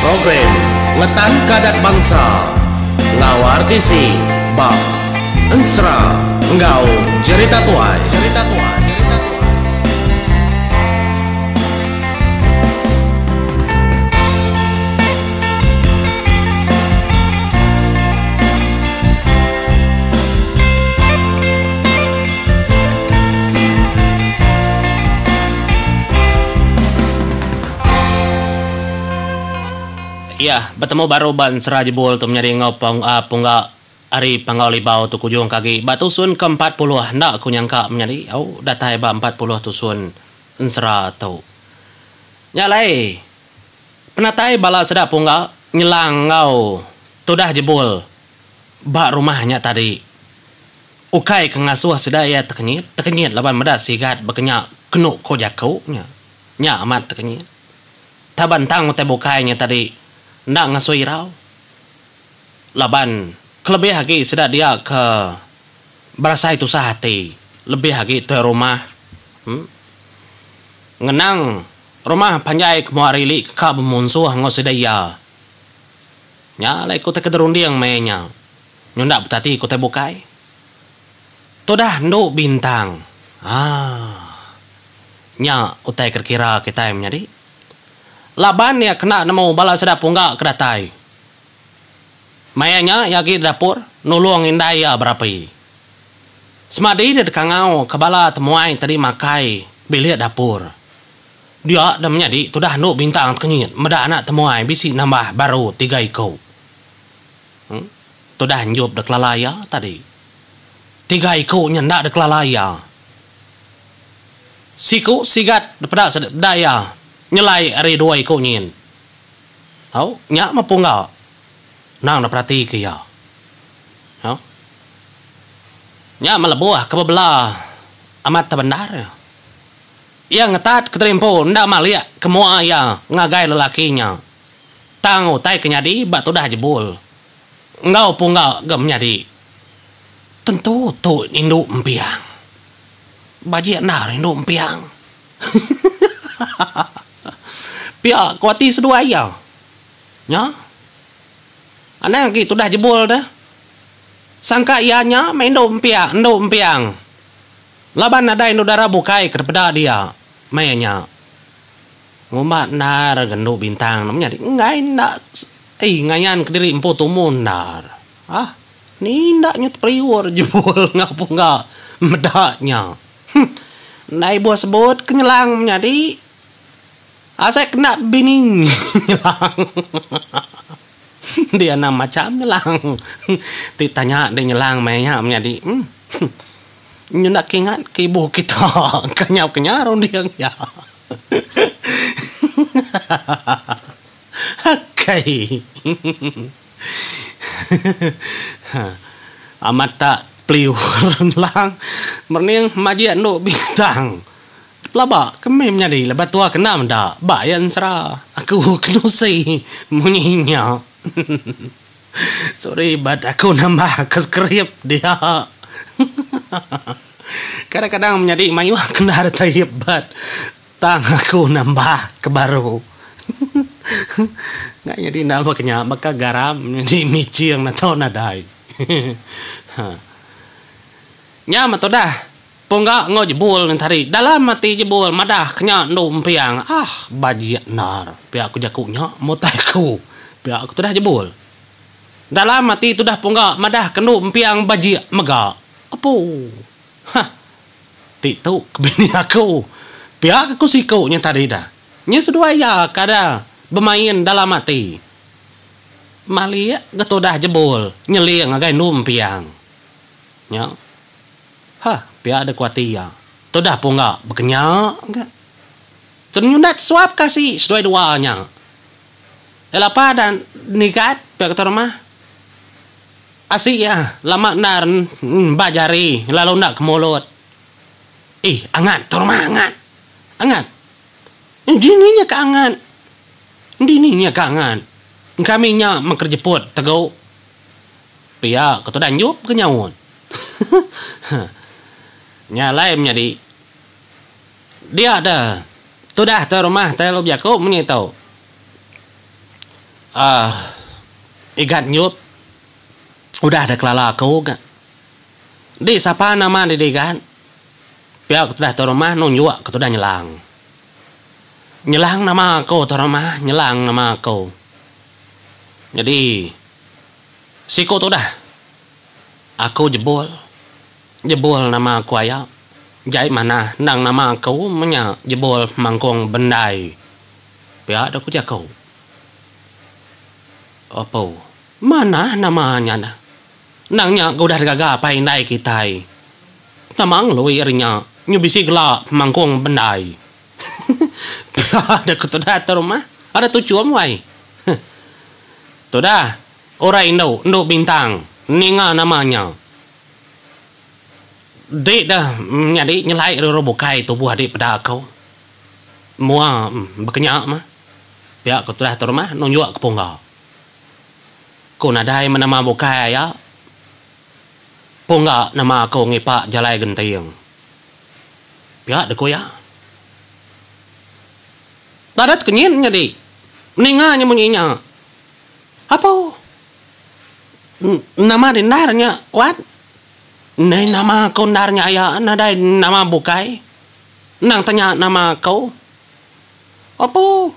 Program Ngetan Kadak Bangsa Ngawartisi Bab Ensra Ngau Cerita Tuai Ya, bertemu baru ban serajibul tu menjadi ngopong punga hari pangauli bau tu kujung kaki. Batusun ke-40 nak aku nyangka menjadi datai ba 40 tusun ensera tu. Nyalai. Penatai bala sedap punga nyelang ngau tu dah jebul. Ba rumahnya tadi. Ukai kengasuh sedaya tekenyit laban medas sigat berkenyak kenuk ko jakaunya. Nya amat tekenyit. Tabantang te bukainya tadi. Nak ngasui rau laban kelebih lagi sedap dia ke berasa itu sahati lebih lagi tu rumah ngenang rumah panjai kemuarili ka bemunsuh ngosedaya nya lai ku te kederundiang menya nyunda betati ku te bukai tu dah nduk bintang nya utai kira kita menjadi laban ya kena nemu bala sedap punggak kedatai. Mayanya yagi dapur nulung indai ya berapi. Semadi dia dekangau kebala temuai tadi makai bilik dapur. Dia dah menjadi tu dah nuk bintang kenyit meda anak temuai bisi nambah baru 3 ikau. Tu dah nyup dek lalaya tadi. 3 ikau nyendak dek lalaya. Siku sigat daripada sedap daya. Nyelai hari 2 ikut nyin. Tahu? Nyak mampu enggak? Nang nak perhati ke ya? Tahu? Nyak melebuah ke bebelah amat terbenar. Ia ngetat keterimpo ndak malia kemua ya ngagai lelakinya. Tangu tai kenyadi batu dah jebul. Engau pun enggak gem nyadi. Tentu tu induk empiang. Bajik nar induk empiang. Pia kuati sedua ya. Nya. Anak gitu dah jebol dah. Sangka ianya main ndo empiang. Laban ada indudara bukai kepada dia. Mayanya. Ngumat nar gendu bintang namanya ngai ndak ngayan kediri empu tumun nar. Ni ndak nyut priwur jebol ngapu enggak medaknya. Nai buah sebut kenyelang menjadi saya kena bini nyelang. Dia nama macam nyelang. Ditanya dia nyelang mainnya menjadi nyendak ingat ke ibu kita kenyap-kenyar dia ya. Kai. Amat tak peliur lang merning majian nuk bintang. Laba kami menjadi lebat tua kena mendak bayan serah aku kenusi munyinya. Sorry bad aku nambah keskrip dia. Kadang-kadang menjadi mayu kena ada hebat tang aku nambah ke baru. Nggak jadi nambah kenya maka garam menjadi mici yang natau nadai. Nya matodah Pungga ngo jebul ngentari dalam mati jebul madah kenya ndum piang bajia nar pia aku jakunya motaiku pia aku tudah jebul dalam mati tudah pungga madah kendum piang bajia mega apo titu kebini aku pia aku siku nya tadi dah nya sedua ya kada bermain dalam mati malia geto dah jebul nyeliang agai ndum piang nya pia ada kuatia. Tu dah pun enggak berkenyak enggak. Ternyundat suap kasih sedua-duanya. Elapa dan nikat pia kata rumah. Asik ya, lama nar bajari lalu ndak ke mulut. Angat, tu rumah angat. Angat. Dininya ke angat. Dininya ke angat. Kami nya mengerjeput tegau. Pia kata dan yup kenyawun. Nyalai menjadi dia ada tu dah tu rumah telu jaku menyitau Igat nyut. Udah ada kelala aku kan. Di siapa nama di kan? Pihak sudah tu rumah nunjuk aku sudah nyelang. Nyelang nama aku tu rumah, nyelang nama aku. Jadi siku tu dah. Aku jebol nama aku ayah. Jai mana nang nama aku menya jebol mangkong bendai. Pihak aku jago. Apa? Mana namanya dah? Nangnya kau dah gagal apa indai kita. Namang lui erinya nyubisi gelap mangkong bendai. Ada aku tu dah tu rumah. Ada tujuan wai. Tu dah. Orang Indo bintang. Ninga namanya. Dek dah nyadi nyelai robokai tubuh adik pada kau. Mua berkenyak mah. Pihak kau tu dah tu rumah nunjuk ke ponggau. Kau nadai menama bukai ya. Ponggau nama kau ngipak jalai gentiang. Pihak deku ya. Tadat kenyin nyadi. Meninganya munyinya. Apa? Nama dindarnya what? Nei nama kau darnya ayah nadai nama bukai. Nang tanya nama kau. Apa?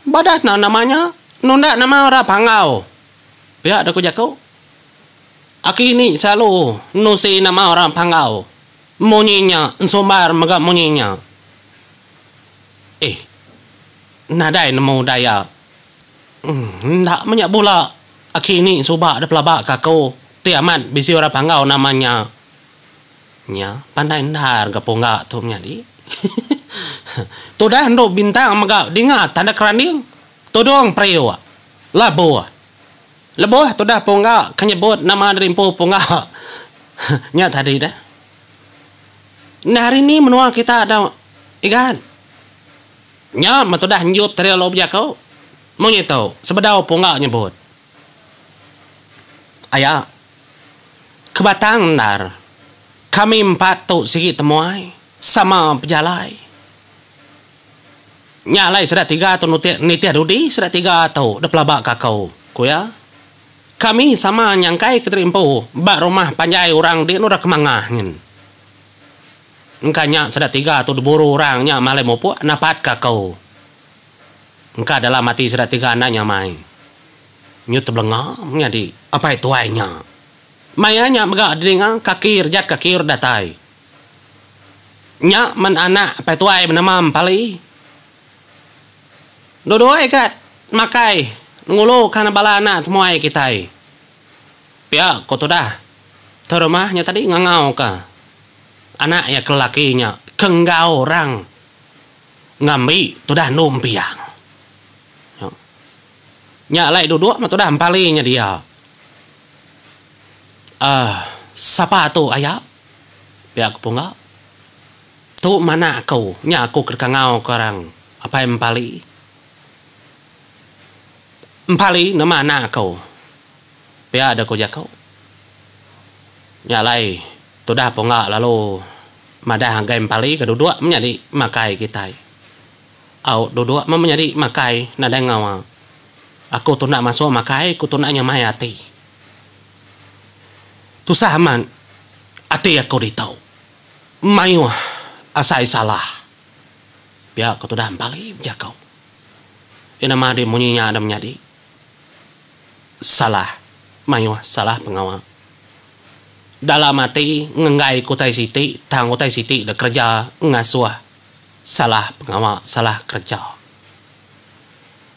Badat namanya. Nunda nama orang pangau. Pihak aku jago. Aku ini selalu nusi nama orang pangau. Munyinya sumbar megak munyinya. Nadai nemu daya. Ndak menyak bola. Aku ini subak ada pelabak kakau. Tiamat bisi orang pangau namanya. Nya, pandai ndar gapo ngak tu nyadi. Tu dah ndok bintang megak dingat tanda keranding. Tu doang preo. Labo. Lebo tu dah ponggak kenyebut nama rimpu ponggak. Nya tadi dah. Nah hari ni menua kita ada ikan. Nya matu dah nyup teri lob kau. Mau nyetau sebedau ponggak nyebut. Ayah. Kebatang nar. Kami 4 tu sigi temuai sama pejalai. Nya lai sudah 3 tu nitia dudi sudah 3 tu dah pelabak kakau. Kuya. Kami sama nyangkai keterimpu bak rumah panjai orang di nurak kemangahnya. Engkanya sudah 3 tu diburu orangnya malai mopo napat kakau. Engka dalam mati sudah 3 anaknya mai. Nyut belengah nyadi apa itu ainya. Mayanya megak didengar kakir jat kakir datai. Nya men anak apa itu ai menamam pali. Dodo ikat makai ngulu kana balana temuai kitai. Pia kau tu dah. Terumahnya tadi ngangau ka. Anaknya kelakinya kenggau orang. Ngambi tu dah numpiang. Nya lai duduk mah tu dah empalinya dia. Siapa tu ayah? Pia aku punggak. Tu mana kau? Nya aku kerkangau korang. Apa empali? Empali nama anak kau. Pia ada kau jakau. Nyalai. Tu dah ponggak lalu. Madah anggai empali kedua menjadi makai kita. Au dua menjadi makai nada ngawa. Aku tu nak masuk makai, aku tu nak nyamai hati. Tu sahaman. Hati aku ditau. Mayu asai salah. Pia aku tu dah empali jakau. Ina madi munyinya ada menjadi. Salah. Mayu salah pengawal. Dalam hati ngengai kutai siti, tang kutai siti dah kerja ngasuh. Salah pengawal, salah kerja.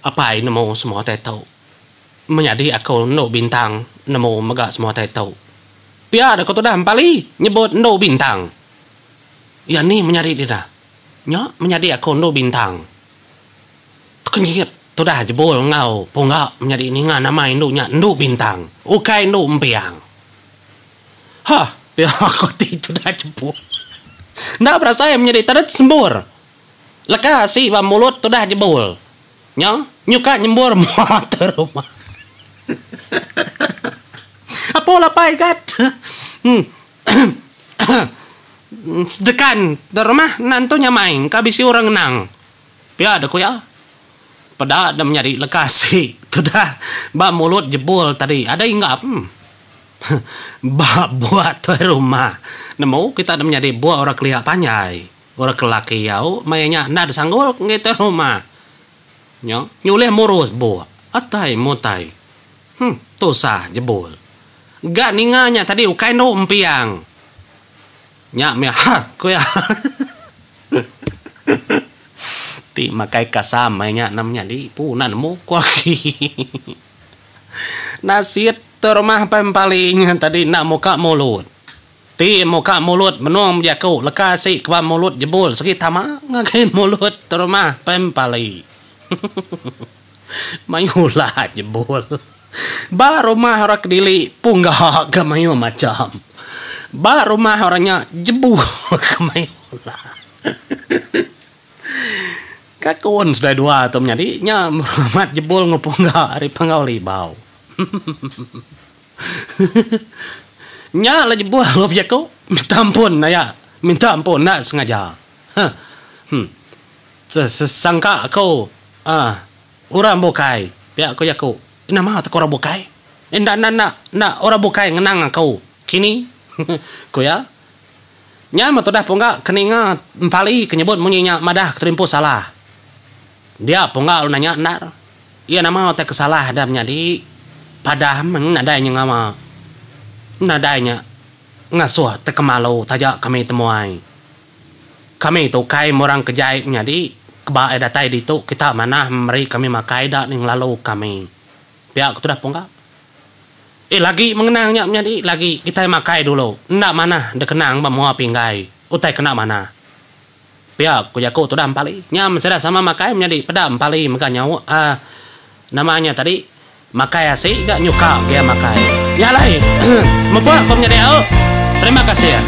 Apa ini nemu semua tahu. Menjadi aku no bintang, nemu megak semua tahu. Pia ada kau tu dah empali nyebut no bintang. Ya ni menjadi dia dah. Nya menjadi aku no bintang. Kenyit. Tu dah jebol ngau ponggak menjadi ningan nama indunya ndu bintang. Ukai ndu empiang. Hah, ya aku tu dah jebol. Ndak berasa menjadi tadat sembur. Leka si ba mulut tu dah jebol. Nya, nyuka nyembur muat rumah. Apa lapai kat? Sedekan rumah nantunya main kabisi orang nang. Pia ada ku ya. Pada ada menjadi lekasi. Sudah, bak mulut jebol tadi. Ada ingat? Bak buat tuh rumah. Nemu kita ada menjadi buat orang kelihat panjai. Orang kelaki yau, mayanya nak sanggul gitu rumah. Nyuleh murus buat. Atai mutai. Tu sah jebol. Gak ninganya tadi ukai no empiang. Nyak meh kuya. Ti makai kasam mayanya namanya di punan mu kuaki. Nasit termah pempalinya tadi nak muka mulut. Ti muka mulut menuang jaku lekasi ke mulut jebol sakit tama ngagain mulut termah pempali. Mayulah jebol. Ba rumah orang kedili punggah ke mayu macam. Ba rumah orangnya jebul ke mayulah. Kakun sudah dua tu menjadi nya Muhammad jebol ngupunggah hari pengawali bau. Nya lah jebol lo jaku minta ampun ya. Minta ampun nak sengaja. Sesangka aku orang bukai pihak aku jaku. Nama tak orang bukai. Nak orang bukai ngenang aku. Kini ku ya. Nya matodah punggak keninga empali kenyebut munyinya madah keterimpu salah. Dia punggak nanya nar. Iya nama tak kesalah dah menjadi pada nadanya ngama. Nadanya ngasuh tak kemalu tajak kami temuai. Kami tu kai orang kejai menjadi keba datai di tu kita mana meri kami makai dak ning lalu kami. Pihak aku sudah punggak. Lagi mengenangnya menjadi lagi kita makai dulu. Ndak mana dekenang bamua pinggai. Utai kena mana. Pihak aku jago tu dah empali. Nyam sudah sama makai menjadi pada empali makanya namanya tadi makai asik gak nyuka dia makai. Ya lai. Membuat kau menjadi terima kasih ya.